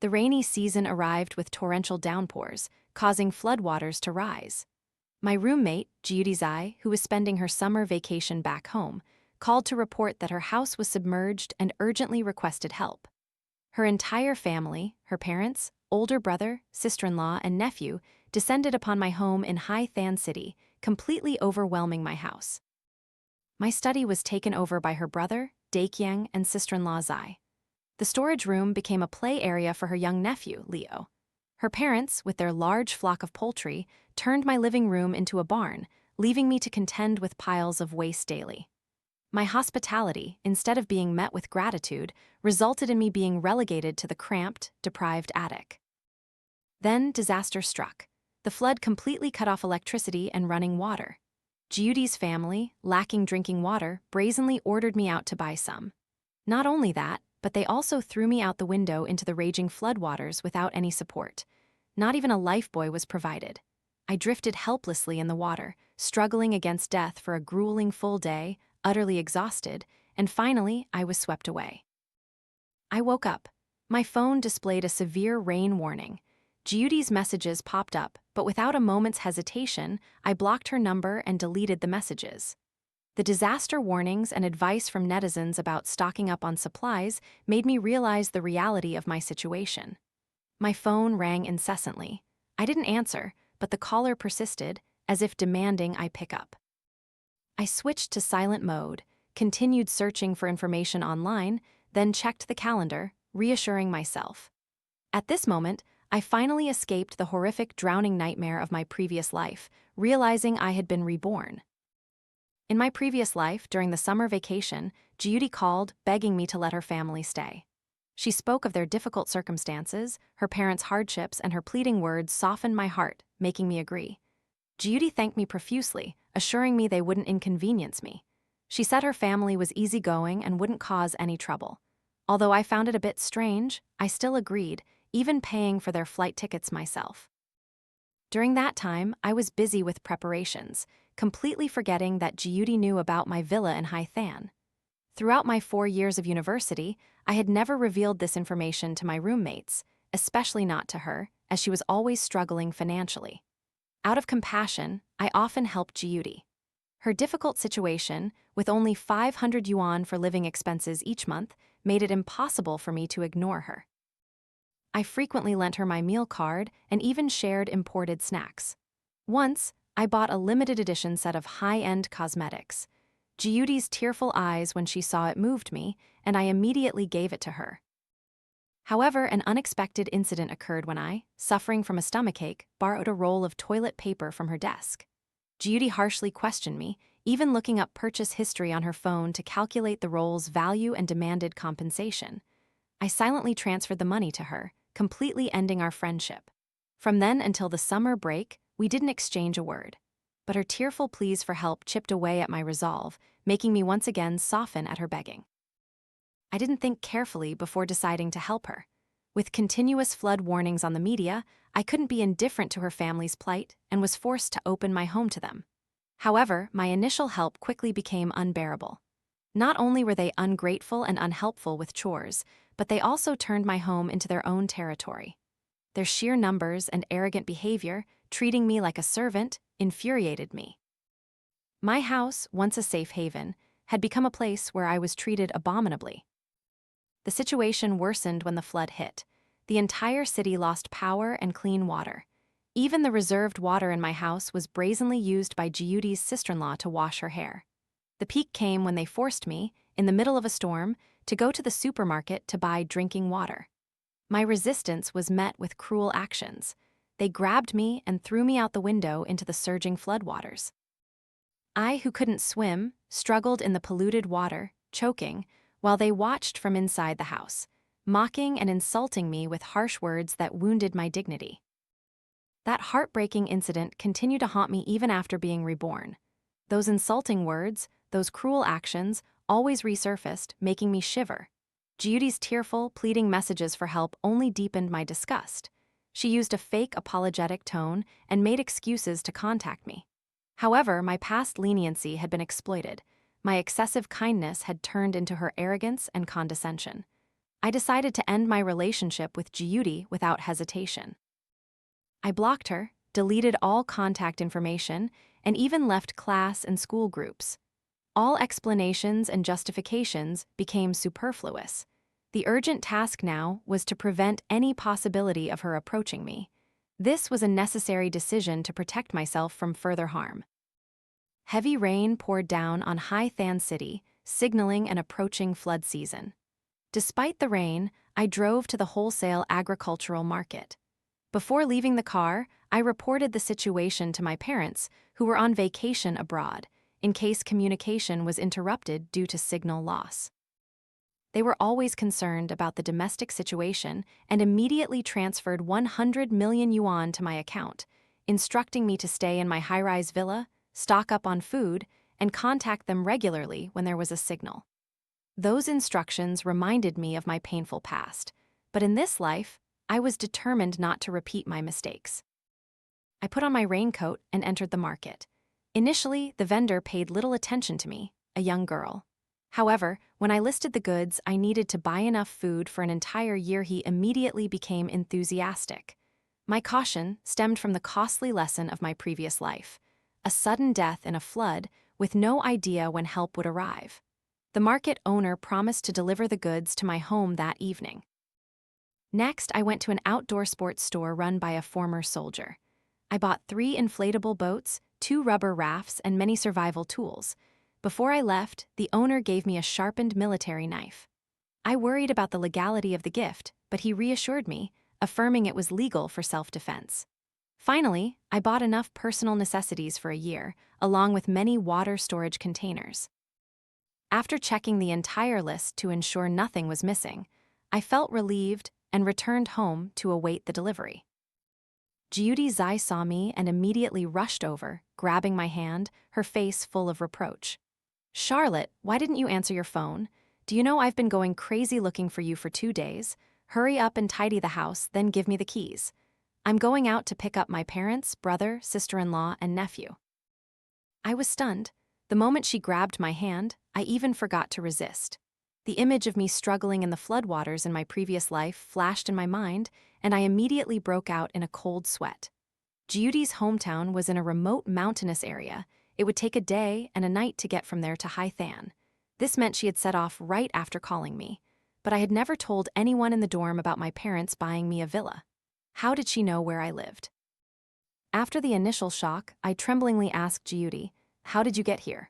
The rainy season arrived with torrential downpours, causing floodwaters to rise. My roommate, Giudi's, who was spending her summer vacation back home, called to report that her house was submerged and urgently requested help. Her entire family, her parents, older brother, sister-in-law, and nephew, descended upon my home in Hai Than City, completely overwhelming my house. My study was taken over by her brother, Daekyang, and sister-in-law Zai. The storage room became a play area for her young nephew, Leo. Her parents, with their large flock of poultry, turned my living room into a barn, leaving me to contend with piles of waste daily. My hospitality, instead of being met with gratitude, resulted in me being relegated to the cramped, deprived attic. Then disaster struck. The flood completely cut off electricity and running water. Giudi's family, lacking drinking water, brazenly ordered me out to buy some. Not only that, but they also threw me out the window into the raging floodwaters without any support. Not even a lifebuoy was provided. I drifted helplessly in the water, struggling against death for a grueling full day, utterly exhausted, and finally I was swept away. I woke up. My phone displayed a severe rain warning. Giudi's messages popped up, but without a moment's hesitation, I blocked her number and deleted the messages. The disaster warnings and advice from netizens about stocking up on supplies made me realize the reality of my situation. My phone rang incessantly. I didn't answer, but the caller persisted, as if demanding I pick up. I switched to silent mode, continued searching for information online, then checked the calendar, reassuring myself. At this moment, I finally escaped the horrific drowning nightmare of my previous life, realizing I had been reborn. In my previous life, during the summer vacation, Giudi called, begging me to let her family stay. She spoke of their difficult circumstances, her parents' hardships, and her pleading words softened my heart, making me agree. Giudi thanked me profusely, assuring me they wouldn't inconvenience me. She said her family was easygoing and wouldn't cause any trouble. Although I found it a bit strange, I still agreed, even paying for their flight tickets myself. During that time, I was busy with preparations, completely forgetting that Giudi knew about my villa in Hai Than. Throughout my 4 years of university, I had never revealed this information to my roommates, especially not to her, as she was always struggling financially. Out of compassion, I often helped Giudi. Her difficult situation, with only 500 yuan for living expenses each month, made it impossible for me to ignore her. I frequently lent her my meal card and even shared imported snacks. Once, I bought a limited edition set of high-end cosmetics. Giudi's tearful eyes when she saw it moved me, and I immediately gave it to her. However, an unexpected incident occurred when I, suffering from a stomachache, borrowed a roll of toilet paper from her desk. Giudi harshly questioned me, even looking up purchase history on her phone to calculate the roll's value and demanded compensation. I silently transferred the money to her, completely ending our friendship. From then until the summer break, we didn't exchange a word. But her tearful pleas for help chipped away at my resolve, making me once again soften at her begging. I didn't think carefully before deciding to help her. With continuous flood warnings on the media, I couldn't be indifferent to her family's plight and was forced to open my home to them. However, my initial help quickly became unbearable. Not only were they ungrateful and unhelpful with chores, but they also turned my home into their own territory. Their sheer numbers and arrogant behavior, treating me like a servant, infuriated me. My house, once a safe haven, had become a place where I was treated abominably. The situation worsened when the flood hit. The entire city lost power and clean water. Even the reserved water in my house was brazenly used by Giudi's sister-in-law to wash her hair. The peak came when they forced me, in the middle of a storm, to go to the supermarket to buy drinking water. My resistance was met with cruel actions. They grabbed me and threw me out the window into the surging floodwaters. I, who couldn't swim, struggled in the polluted water, choking, while they watched from inside the house, mocking and insulting me with harsh words that wounded my dignity. That heartbreaking incident continued to haunt me even after being reborn. Those insulting words, those cruel actions, always resurfaced, making me shiver. Giudi's tearful, pleading messages for help only deepened my disgust. She used a fake apologetic tone and made excuses to contact me. However, my past leniency had been exploited. My excessive kindness had turned into her arrogance and condescension. I decided to end my relationship with Judy without hesitation. I blocked her, deleted all contact information, and even left class and school groups. All explanations and justifications became superfluous. The urgent task now was to prevent any possibility of her approaching me. This was a necessary decision to protect myself from further harm. Heavy rain poured down on Hai Than City, signaling an approaching flood season. Despite the rain, I drove to the wholesale agricultural market. Before leaving the car, I reported the situation to my parents, who were on vacation abroad, in case communication was interrupted due to signal loss. They were always concerned about the domestic situation and immediately transferred 100 million yuan to my account, instructing me to stay in my high-rise villa, stock up on food, and contact them regularly when there was a signal. Those instructions reminded me of my painful past, but in this life, I was determined not to repeat my mistakes. I put on my raincoat and entered the market. Initially, the vendor paid little attention to me, a young girl. However, when I listed the goods I needed to buy enough food for an entire year, he immediately became enthusiastic. My caution stemmed from the costly lesson of my previous life: a sudden death in a flood with no idea when help would arrive. The market owner promised to deliver the goods to my home that evening. Next, I went to an outdoor sports store run by a former soldier. I bought 3 inflatable boats, 2 rubber rafts, and many survival tools. Before I left, the owner gave me a sharpened military knife. I worried about the legality of the gift, but he reassured me, affirming it was legal for self-defense. Finally, I bought enough personal necessities for a year, along with many water storage containers. After checking the entire list to ensure nothing was missing, I felt relieved and returned home to await the delivery. Judy Zai saw me and immediately rushed over, grabbing my hand, her face full of reproach. "Charlotte, why didn't you answer your phone? Do you know I've been going crazy looking for you for 2 days? Hurry up and tidy the house, then give me the keys. I'm going out to pick up my parents, brother, sister-in-law, and nephew." I was stunned. The moment she grabbed my hand, I even forgot to resist. The image of me struggling in the floodwaters in my previous life flashed in my mind, and I immediately broke out in a cold sweat. Judy's hometown was in a remote mountainous area. It would take a day and a night to get from there to Hai Than. This meant she had set off right after calling me, but I had never told anyone in the dorm about my parents buying me a villa. How did she know where I lived? After the initial shock, I tremblingly asked Judy, "How did you get here?"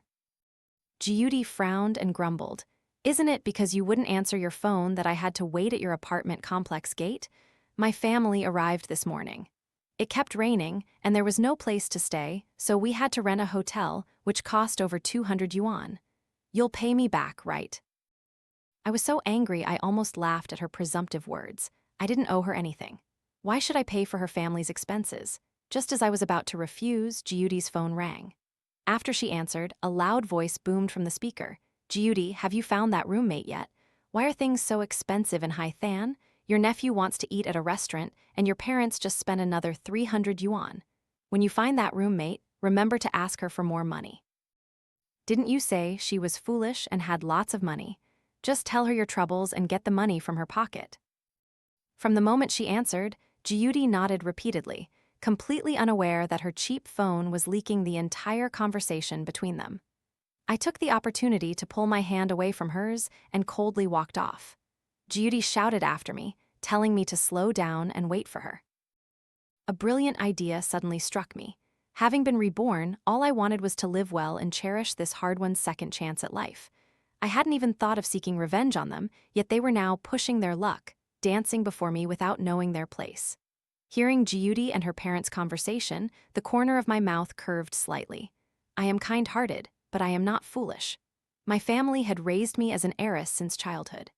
Judy frowned and grumbled. "Isn't it because you wouldn't answer your phone that I had to wait at your apartment complex gate? My family arrived this morning. It kept raining, and there was no place to stay, so we had to rent a hotel, which cost over 200 yuan. You'll pay me back, right?" I was so angry I almost laughed at her presumptive words. I didn't owe her anything. Why should I pay for her family's expenses? Just as I was about to refuse, Judy's phone rang. After she answered, a loud voice boomed from the speaker. "Judy, have you found that roommate yet? Why are things so expensive in Hai Than? Your nephew wants to eat at a restaurant, and your parents just spent another 300 yuan. When you find that roommate, remember to ask her for more money." "Didn't you say she was foolish and had lots of money? Just tell her your troubles and get the money from her pocket." From the moment she answered, Judy nodded repeatedly, completely unaware that her cheap phone was leaking the entire conversation between them. I took the opportunity to pull my hand away from hers and coldly walked off. Judy shouted after me, telling me to slow down and wait for her. A brilliant idea suddenly struck me. Having been reborn, all I wanted was to live well and cherish this hard-won second chance at life. I hadn't even thought of seeking revenge on them, yet they were now pushing their luck, dancing before me without knowing their place. Hearing Judy and her parents' conversation, the corner of my mouth curved slightly. I am kind-hearted, but I am not foolish. My family had raised me as an heiress since childhood.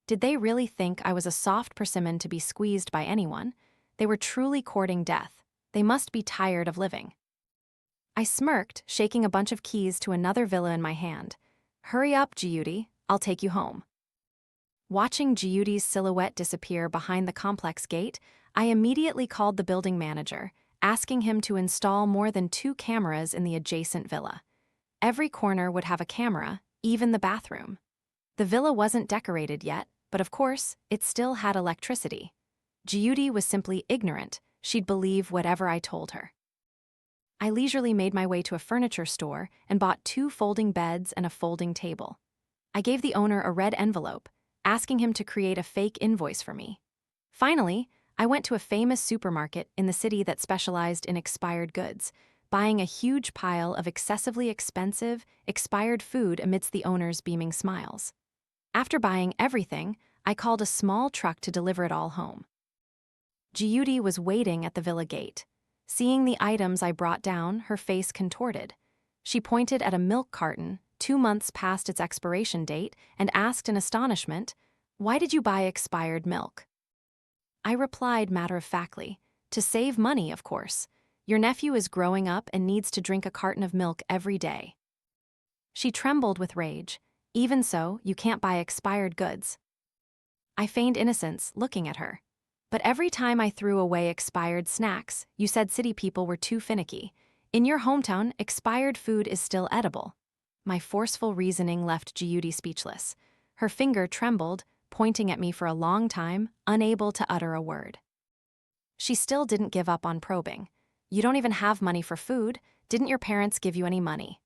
Did they really think I was a soft persimmon to be squeezed by anyone? They were truly courting death. They must be tired of living. I smirked, shaking a bunch of keys to another villa in my hand. "Hurry up, Judy, I'll take you home." Watching Judy's silhouette disappear behind the complex gate, I immediately called the building manager, asking him to install more than 2 cameras in the adjacent villa. Every corner would have a camera, even the bathroom. The villa wasn't decorated yet, But of course, it still had electricity. Judy was simply ignorant. She'd believe whatever I told her. I leisurely made my way to a furniture store and bought 2 folding beds and a folding table. I gave the owner a red envelope, asking him to create a fake invoice for me. Finally, I went to a famous supermarket in the city that specialized in expired goods, buying a huge pile of excessively expensive, expired food amidst the owner's beaming smiles. After buying everything, I called a small truck to deliver it all home. Judy was waiting at the villa gate. Seeing the items I brought down, her face contorted. She pointed at a milk carton, 2 months past its expiration date, and asked in astonishment, "Why did you buy expired milk?" I replied matter-of-factly, "To save money, of course. Your nephew is growing up and needs to drink a carton of milk every day." She trembled with rage. "Even so, you can't buy expired goods." I feigned innocence, looking at her. "But every time I threw away expired snacks, you said city people were too finicky. In your hometown, expired food is still edible." My forceful reasoning left Judy speechless. Her finger trembled, pointing at me for a long time, unable to utter a word. She still didn't give up on probing. "You don't even have money for food. Didn't your parents give you any money?"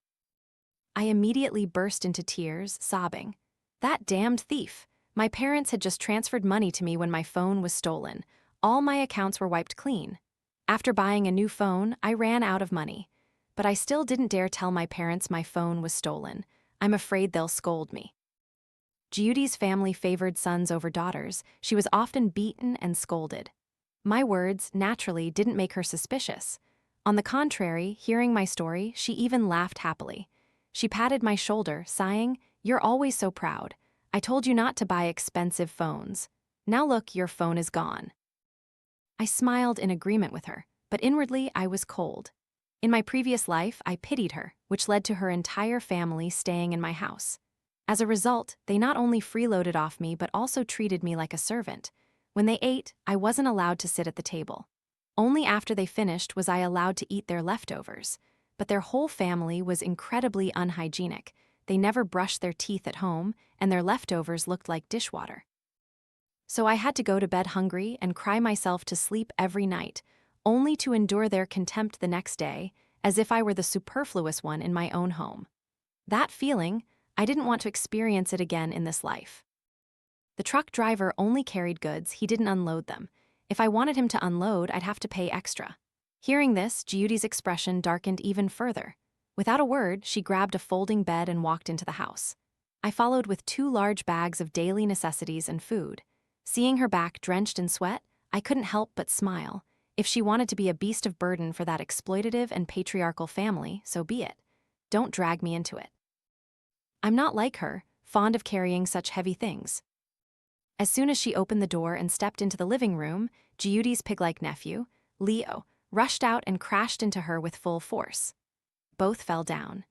I immediately burst into tears, sobbing. "That damned thief! My parents had just transferred money to me when my phone was stolen. All my accounts were wiped clean. After buying a new phone, I ran out of money. But I still didn't dare tell my parents my phone was stolen. I'm afraid they'll scold me." Judy's family favored sons over daughters. She was often beaten and scolded. My words, naturally, didn't make her suspicious. On the contrary, hearing my story, she even laughed happily. She patted my shoulder, sighing, "You're always so proud. I told you not to buy expensive phones. Now look, your phone is gone." I smiled in agreement with her, but inwardly I was cold. In my previous life, I pitied her, which led to her entire family staying in my house. As a result, they not only freeloaded off me but also treated me like a servant. When they ate, I wasn't allowed to sit at the table. Only after they finished was I allowed to eat their leftovers. But their whole family was incredibly unhygienic. They never brushed their teeth at home, and their leftovers looked like dishwater. So I had to go to bed hungry and cry myself to sleep every night, only to endure their contempt the next day, as if I were the superfluous one in my own home. That feeling, I didn't want to experience it again in this life. The truck driver only carried goods, he didn't unload them. If I wanted him to unload, I'd have to pay extra. Hearing this, Judy's expression darkened even further. Without a word, she grabbed a folding bed and walked into the house. I followed with 2 large bags of daily necessities and food. Seeing her back drenched in sweat, I couldn't help but smile. If she wanted to be a beast of burden for that exploitative and patriarchal family, so be it. Don't drag me into it. I'm not like her, fond of carrying such heavy things. As soon as she opened the door and stepped into the living room, Judy's pig-like nephew, Leo, rushed out and crashed into her with full force. Both fell down.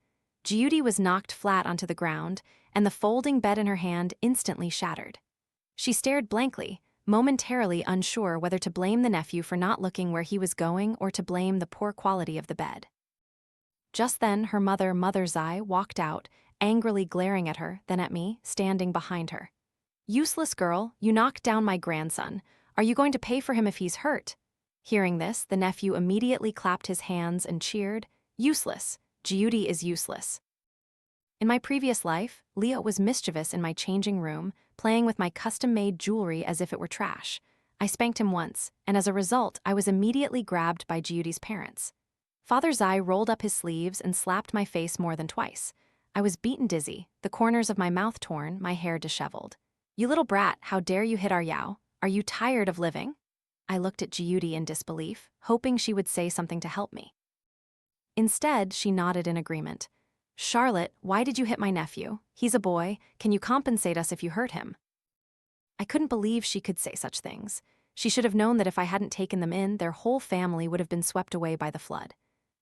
Judy was knocked flat onto the ground, and the folding bed in her hand instantly shattered. She stared blankly, momentarily unsure whether to blame the nephew for not looking where he was going or to blame the poor quality of the bed. Just then, her mother, Mother's Eye, walked out, angrily glaring at her, then at me, standing behind her. "Useless girl, you knocked down my grandson. Are you going to pay for him if he's hurt?" Hearing this, the nephew immediately clapped his hands and cheered, "Useless. Judy is useless." In my previous life, Leo was mischievous in my changing room, playing with my custom-made jewelry as if it were trash. I spanked him once, and as a result, I was immediately grabbed by Judy's parents. Father's Eye rolled up his sleeves and slapped my face more than twice. I was beaten dizzy, the corners of my mouth torn, my hair disheveled. "You little brat, how dare you hit our Yao? Are you tired of living?" I looked at Judy in disbelief, hoping she would say something to help me. Instead, she nodded in agreement. "Charlotte, why did you hit my nephew? He's a boy. Can you compensate us if you hurt him?" I couldn't believe she could say such things. She should have known that if I hadn't taken them in, their whole family would have been swept away by the flood.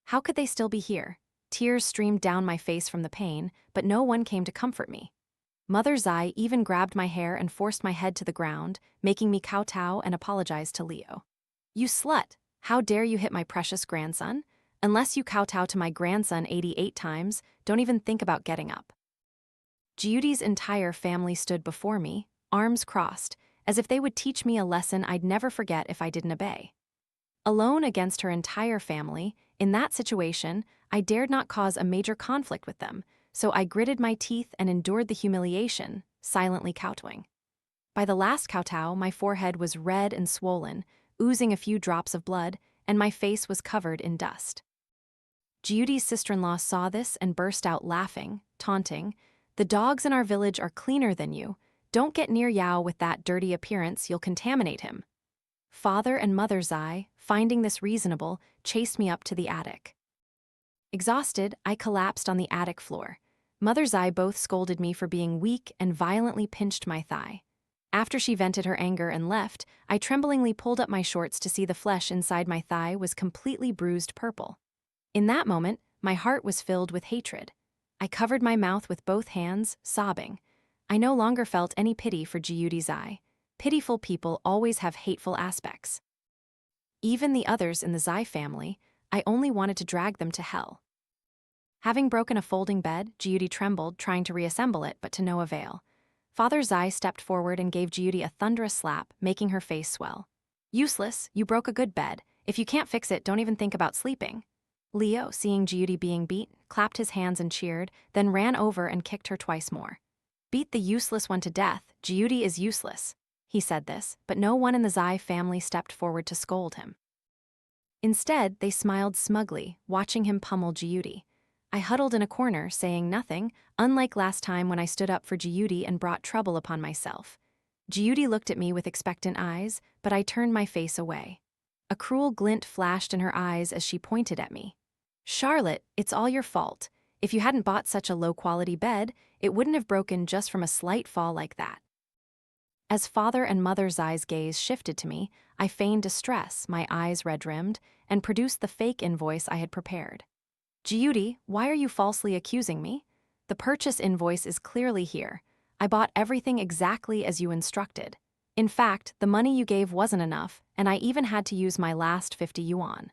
How could they still be here? Tears streamed down my face from the pain, but no one came to comfort me. Mother's Eye even grabbed my hair and forced my head to the ground, making me kowtow and apologize to Leo. "You slut! How dare you hit my precious grandson? Unless you kowtow to my grandson 88 times, don't even think about getting up." Judy's entire family stood before me, arms crossed, as if they would teach me a lesson I'd never forget if I didn't obey. Alone against her entire family, in that situation, I dared not cause a major conflict with them, so I gritted my teeth and endured the humiliation, silently kowtowing. By the last kowtow, my forehead was red and swollen, oozing a few drops of blood, and my face was covered in dust. Judy's sister-in-law saw this and burst out laughing, taunting, "The dogs in our village are cleaner than you. Don't get near Yao with that dirty appearance, you'll contaminate him." Father and Mother Zai, finding this reasonable, chased me up to the attic. Exhausted, I collapsed on the attic floor. Mother Zai both scolded me for being weak and violently pinched my thigh. After she vented her anger and left, I tremblingly pulled up my shorts to see the flesh inside my thigh was completely bruised purple. In that moment, my heart was filled with hatred. I covered my mouth with both hands, sobbing. I no longer felt any pity for Judy Zai. Pitiful people always have hateful aspects. Even the others in the Zai family, I only wanted to drag them to hell. Having broken a folding bed, Judy trembled, trying to reassemble it, but to no avail. Father Zai stepped forward and gave Judy a thunderous slap, making her face swell. "Useless, you broke a good bed. If you can't fix it, don't even think about sleeping." Leo, seeing Judy being beat, clapped his hands and cheered, then ran over and kicked her twice more. "Beat the useless one to death, Judy is useless." He said this, but no one in the Zai family stepped forward to scold him. Instead, they smiled smugly, watching him pummel Judy. I huddled in a corner, saying nothing, unlike last time when I stood up for Judy and brought trouble upon myself. Judy looked at me with expectant eyes, but I turned my face away. A cruel glint flashed in her eyes as she pointed at me. "Charlotte, it's all your fault. If you hadn't bought such a low-quality bed, it wouldn't have broken just from a slight fall like that." As Father and Mother Zai's gaze shifted to me, I feigned distress, my eyes red-rimmed, and produced the fake invoice I had prepared. "Judy, why are you falsely accusing me? The purchase invoice is clearly here. I bought everything exactly as you instructed. In fact, the money you gave wasn't enough, and I even had to use my last 50 yuan.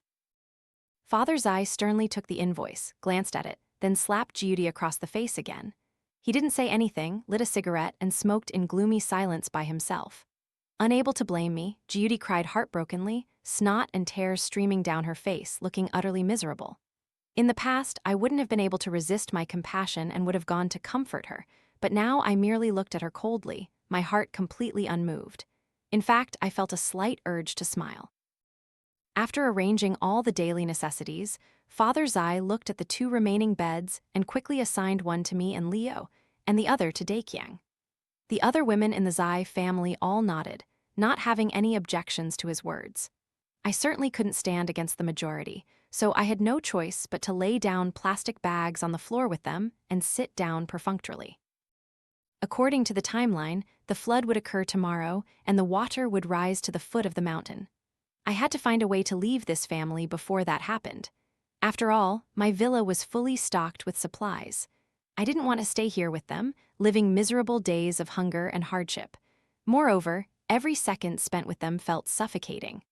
Father Zai sternly took the invoice, glanced at it, then slapped Judy across the face again. He didn't say anything, lit a cigarette, and smoked in gloomy silence by himself. Unable to blame me, Judy cried heartbrokenly, snot and tears streaming down her face, looking utterly miserable. In the past, I wouldn't have been able to resist my compassion and would have gone to comfort her, but now I merely looked at her coldly, my heart completely unmoved. In fact, I felt a slight urge to smile. After arranging all the daily necessities, Father Zai looked at the 2 remaining beds and quickly assigned one to me and Leo, and the other to Daekyang. The other women in the Zai family all nodded, not having any objections to his words. I certainly couldn't stand against the majority, so I had no choice but to lay down plastic bags on the floor with them and sit down perfunctorily. According to the timeline, the flood would occur tomorrow, and the water would rise to the foot of the mountain. I had to find a way to leave this family before that happened. After all, my villa was fully stocked with supplies. I didn't want to stay here with them, living miserable days of hunger and hardship. Moreover, every second spent with them felt suffocating.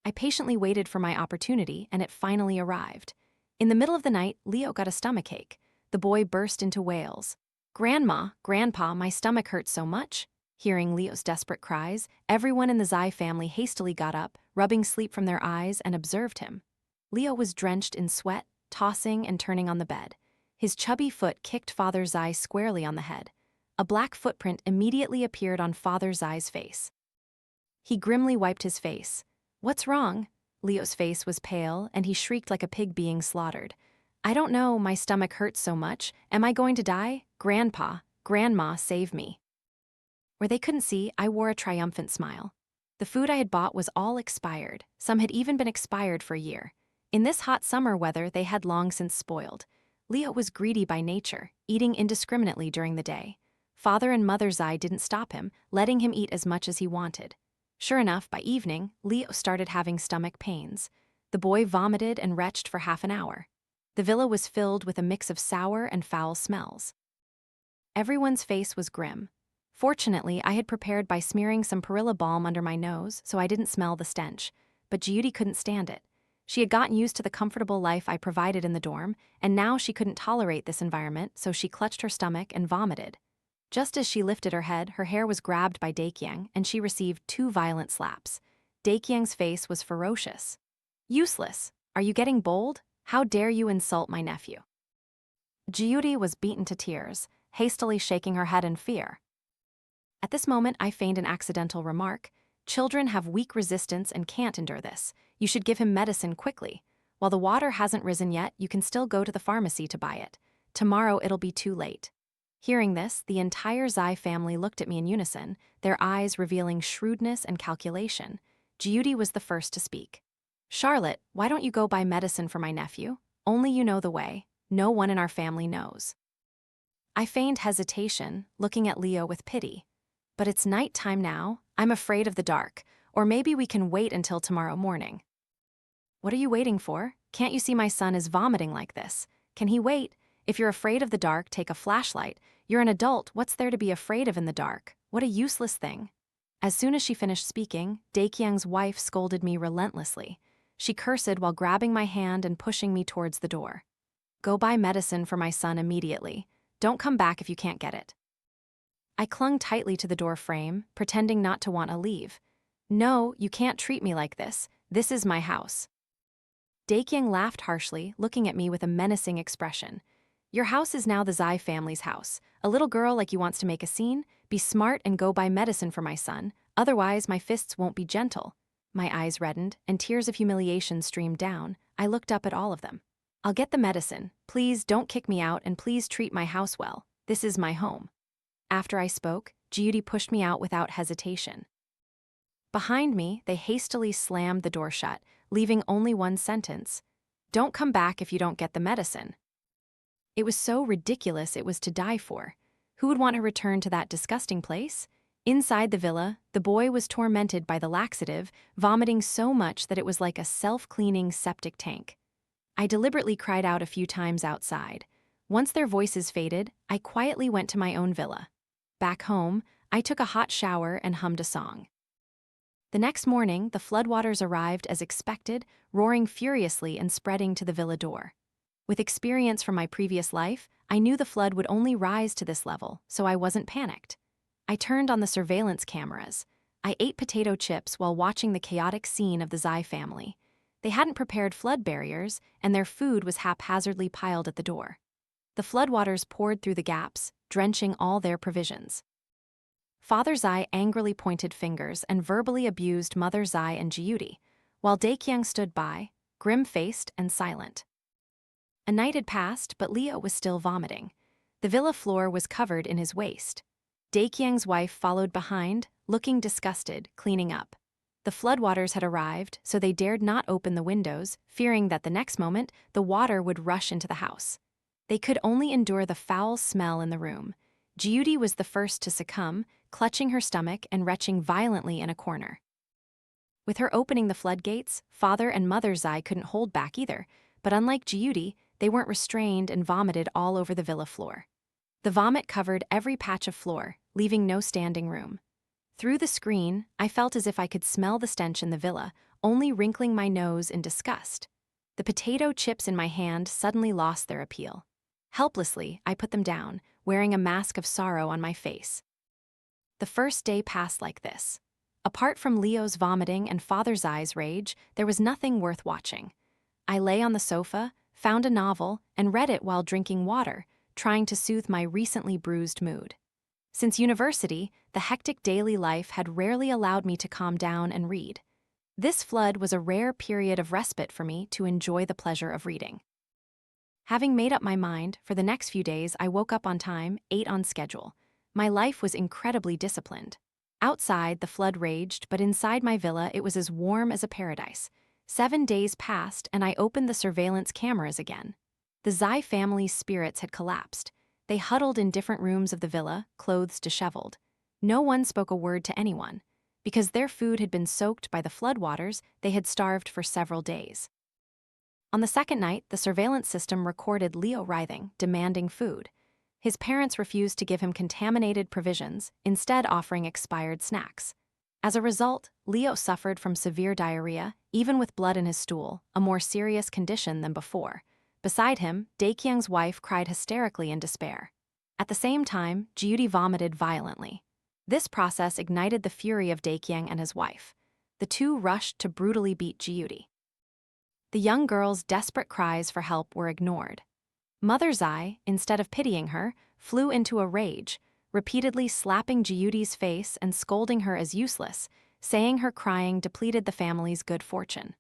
I patiently waited for my opportunity, and it finally arrived. In the middle of the night, Leo got a stomachache. The boy burst into wails. "Grandma, Grandpa, my stomach hurts so much." Hearing Leo's desperate cries, everyone in the Zai family hastily got up, rubbing sleep from their eyes, and observed him. Leo was drenched in sweat, tossing and turning on the bed. His chubby foot kicked Father Zai squarely on the head. A black footprint immediately appeared on Father Zai's face. He grimly wiped his face. "What's wrong?" Leo's face was pale, and he shrieked like a pig being slaughtered. "I don't know, my stomach hurts so much. Am I going to die? Grandpa, Grandma, save me." Where they couldn't see, I wore a triumphant smile. The food I had bought was all expired. Some had even been expired for a year. In this hot summer weather, they had long since spoiled. Leo was greedy by nature, eating indiscriminately during the day. Father and Mother Zai didn't stop him, letting him eat as much as he wanted. Sure enough, by evening, Leo started having stomach pains. The boy vomited and retched for half an hour. The villa was filled with a mix of sour and foul smells. Everyone's face was grim. Fortunately, I had prepared by smearing some perilla balm under my nose, so I didn't smell the stench. But Judy couldn't stand it. She had gotten used to the comfortable life I provided in the dorm, and now she couldn't tolerate this environment, so she clutched her stomach and vomited. Just as she lifted her head, her hair was grabbed by Daekyang, and she received 2 violent slaps. Daekyang's face was ferocious. Useless. Are you getting bold? How dare you insult my nephew? Jiyuri was beaten to tears, hastily shaking her head in fear. At this moment, I feigned an accidental remark. Children have weak resistance and can't endure this. You should give him medicine quickly. While the water hasn't risen yet, you can still go to the pharmacy to buy it. Tomorrow it'll be too late. Hearing this, the entire Zai family looked at me in unison, their eyes revealing shrewdness and calculation. Jiyuri was the first to speak. Charlotte, why don't you go buy medicine for my nephew? Only you know the way. No one in our family knows. I feigned hesitation, looking at Leo with pity. But it's night time now. I'm afraid of the dark. Or maybe we can wait until tomorrow morning. What are you waiting for? Can't you see my son is vomiting like this? Can he wait? If you're afraid of the dark, take a flashlight. You're an adult, what's there to be afraid of in the dark? What a useless thing. As soon as she finished speaking, Daekyang's wife scolded me relentlessly. She cursed while grabbing my hand and pushing me towards the door. Go buy medicine for my son immediately. Don't come back if you can't get it. I clung tightly to the door frame, pretending not to want to leave. No, you can't treat me like this. This is my house. Daekyang laughed harshly, looking at me with a menacing expression. Your house is now the Zai family's house. A little girl like you wants to make a scene? Be smart and go buy medicine for my son. Otherwise, my fists won't be gentle. My eyes reddened, and tears of humiliation streamed down. I looked up at all of them. I'll get the medicine. Please don't kick me out, and please treat my house well. This is my home. After I spoke, Jiyuri pushed me out without hesitation. Behind me, they hastily slammed the door shut, leaving only one sentence. Don't come back if you don't get the medicine. It was so ridiculous it was to die for. Who would want to return to that disgusting place? Inside the villa, the boy was tormented by the laxative, vomiting so much that it was like a self-cleaning septic tank. I deliberately cried out a few times outside. Once their voices faded, I quietly went to my own villa. Back home, I took a hot shower and hummed a song. The next morning, the floodwaters arrived as expected, roaring furiously and spreading to the villa door. With experience from my previous life, I knew the flood would only rise to this level, so I wasn't panicked. I turned on the surveillance cameras. I ate potato chips while watching the chaotic scene of the Zai family. They hadn't prepared flood barriers, and their food was haphazardly piled at the door. The floodwaters poured through the gaps, drenching all their provisions. Father Zai angrily pointed fingers and verbally abused Mother Zai and Jiyuri, while Daekyang stood by, grim-faced and silent. A night had passed, but Leo was still vomiting. The villa floor was covered in his waste. Daekyang's wife followed behind, looking disgusted, cleaning up. The floodwaters had arrived, so they dared not open the windows, fearing that the next moment the water would rush into the house. They could only endure the foul smell in the room. Jiyuri was the first to succumb, clutching her stomach and retching violently in a corner. With her opening the floodgates, Father and Mother Zai couldn't hold back either, but unlike Jiyuri, they weren't restrained and vomited all over the villa floor. The vomit covered every patch of floor, leaving no standing room. Through the screen, I felt as if I could smell the stench in the villa, only wrinkling my nose in disgust. The potato chips in my hand suddenly lost their appeal. Helplessly, I put them down, wearing a mask of sorrow on my face. The first day passed like this. Apart from Leo's vomiting and Father Zai's rage, there was nothing worth watching. I lay on the sofa, found a novel, and read it while drinking water, trying to soothe my recently bruised mood. Since university, the hectic daily life had rarely allowed me to calm down and read. This flood was a rare period of respite for me to enjoy the pleasure of reading. Having made up my mind, for the next few days I woke up on time, ate on schedule. My life was incredibly disciplined. Outside, the flood raged, but inside my villa it was as warm as a paradise. 7 days passed, and I opened the surveillance cameras again. The Zai family's spirits had collapsed. They huddled in different rooms of the villa, clothes disheveled. No one spoke a word to anyone. Because their food had been soaked by the floodwaters, they had starved for several days. On the second night, the surveillance system recorded Leo writhing, demanding food. His parents refused to give him contaminated provisions, instead offering expired snacks. As a result, Leo suffered from severe diarrhea, even with blood in his stool, a more serious condition than before. Beside him, Daekyang's wife cried hysterically in despair. At the same time, Judy vomited violently. This process ignited the fury of Daekyang and his wife. The two rushed to brutally beat Judy. The young girl's desperate cries for help were ignored. Mother Zai, instead of pitying her, flew into a rage, repeatedly slapping Judy's face and scolding her as useless, saying her crying depleted the family's good fortune.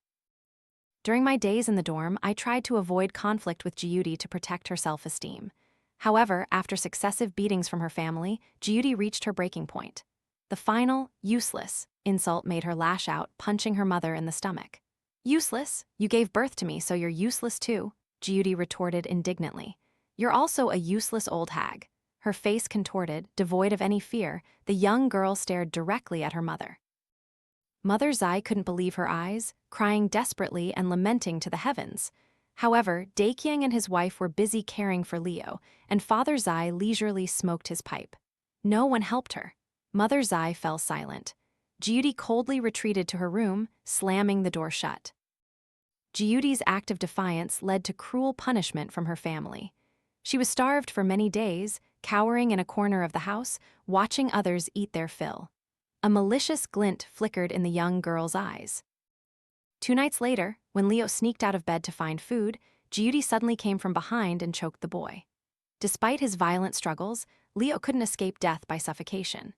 During my days in the dorm, I tried to avoid conflict with Judy to protect her self-esteem. However, after successive beatings from her family, Judy reached her breaking point. The final, useless, insult made her lash out, punching her mother in the stomach. Useless? You gave birth to me, so you're useless too, Judy retorted indignantly. You're also a useless old hag. Her face contorted, devoid of any fear, the young girl stared directly at her mother. Mother Zai couldn't believe her eyes, crying desperately and lamenting to the heavens. However, Daekyang and his wife were busy caring for Leo, and Father Zai leisurely smoked his pipe. No one helped her. Mother Zai fell silent. Judy coldly retreated to her room, slamming the door shut. Judy's act of defiance led to cruel punishment from her family. She was starved for many days, cowering in a corner of the house, watching others eat their fill. A malicious glint flickered in the young girl's eyes. 2 nights later, when Leo sneaked out of bed to find food, Judy suddenly came from behind and choked the boy. Despite his violent struggles, Leo couldn't escape death by suffocation.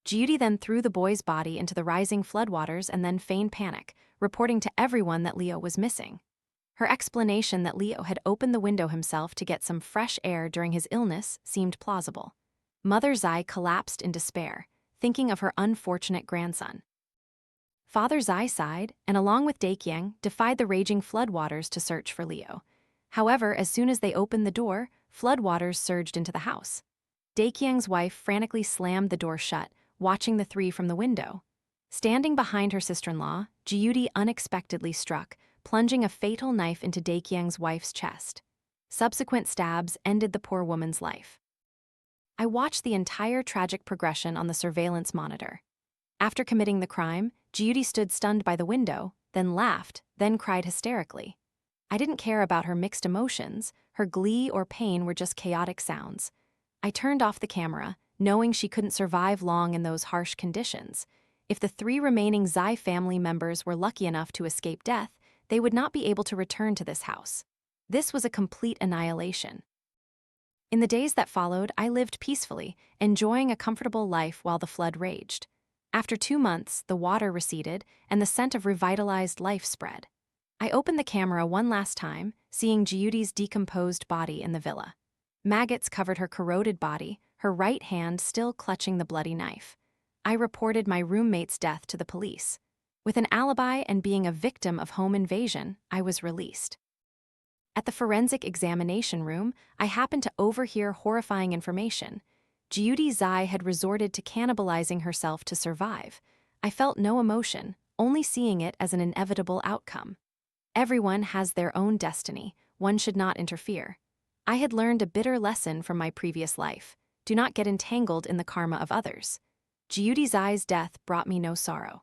Judy then threw the boy's body into the rising floodwaters and then feigned panic, reporting to everyone that Leo was missing. Her explanation that Leo had opened the window himself to get some fresh air during his illness seemed plausible. Mother Zai collapsed in despair, thinking of her unfortunate grandson. Father Zai sighed, and along with Daekyang, defied the raging floodwaters to search for Leo. However, as soon as they opened the door, floodwaters surged into the house. Daekyang's wife frantically slammed the door shut, watching the three from the window. Standing behind her sister-in-law, Judy unexpectedly struck, plunging a fatal knife into Daekyang's wife's chest. Subsequent stabs ended the poor woman's life. I watched the entire tragic progression on the surveillance monitor. After committing the crime, Judy stood stunned by the window, then laughed, then cried hysterically. I didn't care about her mixed emotions. Her glee or pain were just chaotic sounds. I turned off the camera, knowing she couldn't survive long in those harsh conditions. If the 3 remaining Zai family members were lucky enough to escape death, they would not be able to return to this house. This was a complete annihilation. In the days that followed, I lived peacefully, enjoying a comfortable life while the flood raged. After 2 months, the water receded, and the scent of revitalized life spread. I opened the camera one last time, seeing Judy's decomposed body in the villa. Maggots covered her corroded body, her right hand still clutching the bloody knife. I reported my roommate's death to the police. With an alibi and being a victim of home invasion, I was released. At the forensic examination room, I happened to overhear horrifying information. Judy Zai had resorted to cannibalizing herself to survive. I felt no emotion, only seeing it as an inevitable outcome. Everyone has their own destiny. One should not interfere. I had learned a bitter lesson from my previous life. Do not get entangled in the karma of others. Judy Zai's death brought me no sorrow.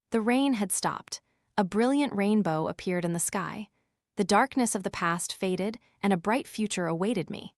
The rain had stopped. A brilliant rainbow appeared in the sky. The darkness of the past faded, and a bright future awaited me.